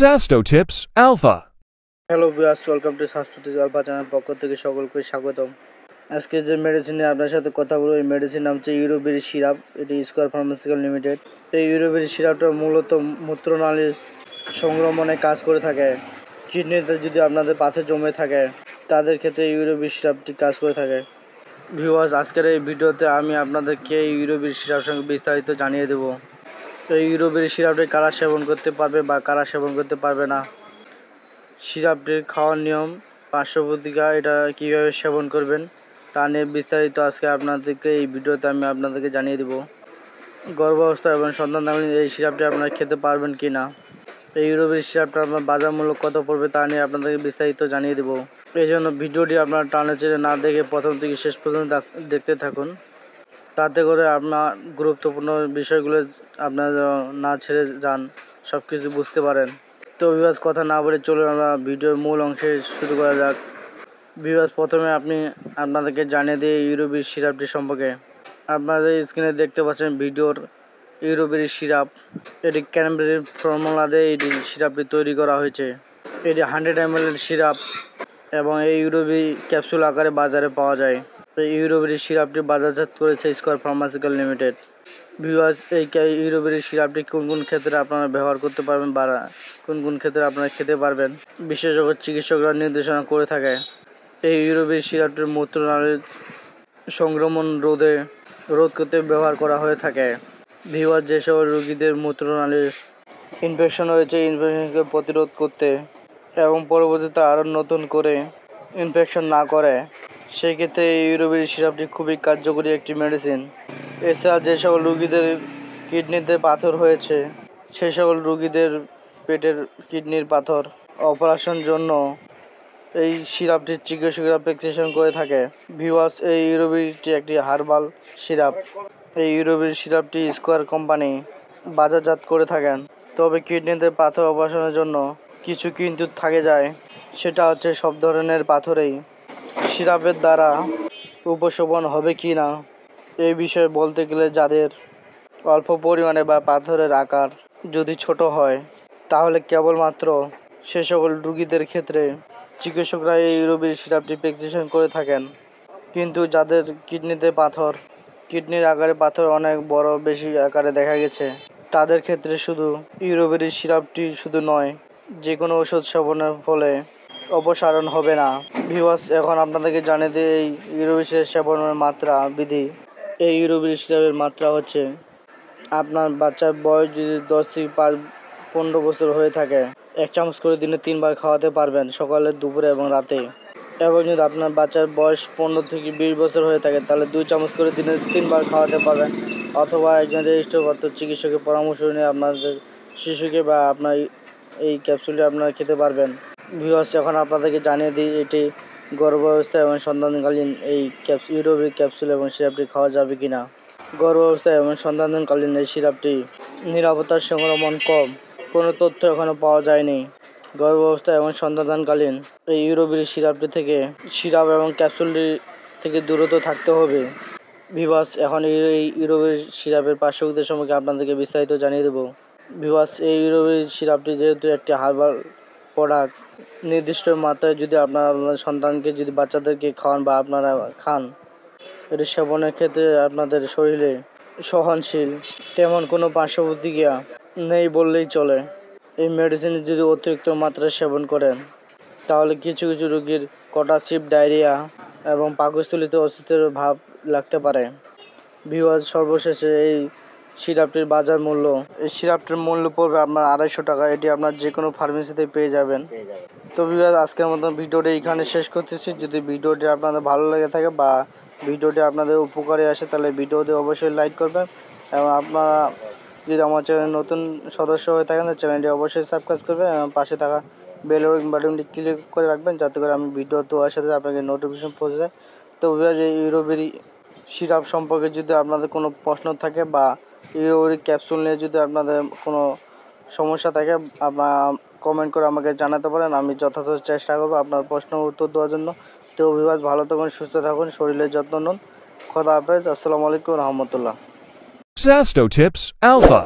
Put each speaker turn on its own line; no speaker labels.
Sasto Tips Alpha.
Hello viewers, welcome to Sasto Tips Alpha channel পক্ষ থেকে সকলকে স্বাগতম। আজকে যে মেডিসিন নিয়ে আপনার সাথে কথা বলবো, এই মেডিসিন নাম হচ্ছে ইউরোবেরি সিরাপ। এটি স্কোয়ার ফার্মাসিউটিক্যাল লিমিটেড। এই ইউরোবেরি সিরাপটা মূলত মূত্রনালীর সংক্রমণে কাজ করে থাকে। কিডনিতে যদি আপনাদের পাথর জমে থাকে তাদের ক্ষেত্রে ইউরোবেরি সিরাপটি কাজ করে থাকে। ভিউয়ার্স, আজকের এই ভিডিওতে আমি আপনাদেরকে ইউরোবেরি সিরাপ সঙ্গে বিস্তারিত জানিয়ে দেবো। এই ইউরোবেরি সিরাপটি কারা সেবন করতে পারবে বা কারা সেবন করতে পারবে না, সিরাপটির খাওয়ার নিয়ম, পার্শ্বপ্রতিক্রিয়া, এটা কীভাবে সেবন করবেন তা নিয়ে বিস্তারিত আজকে আপনাদেরকে এই ভিডিওতে আমি আপনাদেরকে জানিয়ে দেব। গর্ভাবস্থা এবং সন্তানকালীন এই সিরাপটি আপনারা খেতে পারবেন কি না, এই ইউরোবেরি সিরাপটা আপনার বাজার মূল্য কত পড়বে তা নিয়ে আপনাদেরকে বিস্তারিত জানিয়ে দেব। এই জন্য ভিডিওটি আপনারা টানা চেড়ে না দেখে প্রথম থেকে শেষ পর্যন্ত দেখতে থাকুন। তাতে করে আপনার গুরুত্বপূর্ণ বিষয়গুলো আপনারা না ছেড়ে যান, সব কিছু বুঝতে পারেন। তো ভিউয়ার্স, কথা না বলে চলুন আমরা ভিডিওর মূল অংশে শুরু করা যাক। ভিউয়ার্স, প্রথমে আপনাদেরকে জানিয়ে দিই ইউরোবেরি সিরাপটি সম্পর্কে। আপনাদের স্ক্রিনে দেখতে পাচ্ছেন ভিডিওর ইউরোবেরি সিরাপ। এটি ক্যানবেরির ফর্মুলা দিয়ে এটি সিরাপটি তৈরি করা হয়েছে। এটি 100 ml সিরাপ এবং এই ইউরোবেরি ক্যাপসুল আকারে বাজারে পাওয়া যায়। এই ইউরোবেরি সিরাপটি বাজারজাত করেছে স্কোয়ার ফার্মাসিউটিক্যাল লিমিটেড। ভিউয়ার্স, এই ইউরোবেরি সিরাপটি কোন কোন ক্ষেত্রে আপনারা ব্যবহার করতে পারবেন বা কোন কোন ক্ষেত্রে আপনারা খেতে পারবেন, বিশেষজ্ঞ চিকিৎসকরা নির্দেশনা করে থাকে। এই ইউরোবেরি সিরাপটির মূত্রনালীর সংক্রমণ রোধ করতে ব্যবহার করা হয়ে থাকে। ভিউয়ার্স, যেসব রোগীদের মূত্রনালীর ইনফেকশন হয়েছে, ইনফেকশনকে প্রতিরোধ করতে এবং পরবর্তীতে আরও নতুন করে ইনফেকশন না করে, সেই ক্ষেত্রে এই ইউরোবেরি সিরাপটি খুবই কার্যকরী একটি মেডিসিন। এছাড়া যে সকল রোগীদের কিডনিতে পাথর হয়েছে, সেই সকল রোগীদের পেটের কিডনির পাথর অপারেশন জন্য এই সিরাপটির চিকিৎসকরা প্রেসক্রিপশন করে থাকে। ভিউয়ার্স, এই ইউরোবেরিটি একটি হার্বাল সিরাপ। এই ইউরোবেরি সিরাপটি স্কোয়ার কোম্পানি বাজারজাত করে থাকেন। তবে কিডনিতে পাথর অপারেশনের জন্য কিছু কিন্তু থাকে যায়, সেটা হচ্ছে সব ধরনের পাথরেই সিরাপের দ্বারা উপশমন হবে কি না এই বিষয়ে বলতে গেলে, যাদের অল্প পরিমাণে বা পাথরের আকার যদি ছোট হয়, তাহলে কেবলমাত্র সে সকল রোগীদের ক্ষেত্রে চিকিৎসকরা এই ইউরোবেরি সিরাপটি প্রেসক্রিপশন করে থাকেন। কিন্তু যাদের কিডনিতে পাথর, কিডনির আকারে পাথর অনেক বড় বেশি আকারে দেখা গেছে, তাদের ক্ষেত্রে শুধু ইউরোবেরি সিরাপটি শুধু নয়, যে কোনো ওষুধ সেবনের ফলে অপসারণ হবে না। ভিউয়ার্স, এখন আপনাদেরকে জানিয়ে দিই এই ইউরোবেরি সিরাপ সেবনের মাত্রা বিধি। এই ইউরোবেরি সিরাপের মাত্রা হচ্ছে, আপনার বাচ্চার বয়স যদি 10 থেকে 15 বছর হয়ে থাকে, 1 চামচ করে দিনে 3 বার খাওয়াতে পারবেন, সকালে, দুপুরে এবং রাতে। এবং যদি আপনার বাচ্চার বয়স 15 থেকে 20 বছর হয়ে থাকে, তাহলে 2 চামচ করে দিনে 3 বার খাওয়াতে পারবেন, অথবা একজন রেজিস্টারপ্রাপ্ত চিকিৎসকের পরামর্শ নিয়ে আপনাদের শিশুকে বা আপনার এই ক্যাপসুলটি আপনারা খেতে পারবেন। ভিউয়ার্স, এখন আপনাদেরকে জানিয়ে দিই এটি গর্ভাবস্থা এবং সন্তানকালীন এই ইউরোবেরি ক্যাপসুল এবং সিরাপটি খাওয়া যাবে কি না। গর্ভাবস্থা এবং সন্তানকালীন এই সিরাপটি নিরাপত্তার সংক্রমণ কম, কোনো তথ্য এখনও পাওয়া যায়নি। গর্ভাবস্থা এবং সন্তানকালীন এই ইউরোবেরি সিরাপটি থেকে, সিরাপ এবং ক্যাপসুলটি থেকে দূরত থাকতে হবে। ভিউয়ার্স, এখন এই ইউরোবেরি সিরাপের পার্শ্বপ্রতিক্রিয়া সম্পর্কে আপনাদেরকে বিস্তারিত জানিয়ে দেবো। ভিউয়ার্স, এই ইউরোবেরি সিরাপটি যেহেতু একটি হার্বাল প্রোডাক্ট, নির্দিষ্ট মাত্রায় যদি আপনাদের সন্তানকে, যদি বাচ্চাদেরকে খাওয়ান বা আপনারা খান, এটি সেবনের ক্ষেত্রে আপনাদের শরীরে সহনশীল তেমন কোনো পার্শ্বপ্রতিক্রিয়া নেই বললেই চলে। এই মেডিসিন যদি অতিরিক্ত মাত্রায় সেবন করেন, তাহলে কিছু কিছু রোগীর কটাসিপ, ডায়রিয়া এবং পাকস্থলীতে অস্বস্তির ভাব লাগতে পারে। ভিউয়ার্স, সর্বশেষে এই সিরাপটির বাজার মূল্য, এই সিরাপটির মূল্য পড়বে আপনার 250 টাকা। এটি আপনার যে কোনো ফার্মেসিতে পেয়ে যাবেন। তো ভিউয়ার্স, আজকের মতো ভিডিওটি এইখানে শেষ করতেছি। যদি ভিডিওটি আপনাদের ভালো লেগে থাকে বা ভিডিওটি আপনাদের উপকারে আসে, তাহলে ভিডিওটি অবশ্যই লাইক করবেন এবং আপনারা যদি আমার চ্যানেল নতুন সদস্য হয়ে থাকেন, চ্যানেলটি অবশ্যই সাবস্ক্রাইব করবেন এবং পাশে থাকা বেল বাটনটি ক্লিক করে রাখবেন, যাতে করে আমি ভিডিও দেওয়ার সাথে আপনাকে নোটিফিকেশন পৌঁছে যায়। তো ভিউয়ার্স, এই ইউরোবেরি সিরাপ সম্পর্কে যদি আপনাদের কোনো প্রশ্ন থাকে বা ইউরোবেরি ক্যাপসুল নিয়ে যদি আপনাদের কোনো সমস্যা থাকে, আপনারা কমেন্ট করে আমাকে জানাতে পারেন। আমি যথাযথ চেষ্টা করব আপনার প্রশ্নের উত্তর দেওয়ার জন্য। তো ভিউয়ার্স, ভালো থাকুন, সুস্থ থাকুন, শরীরের যত্ন নিন। খোদা হাফেজ। আসসালামু আলাইকুম রহমতুল্লাহ।
Sasto Tips Alpha.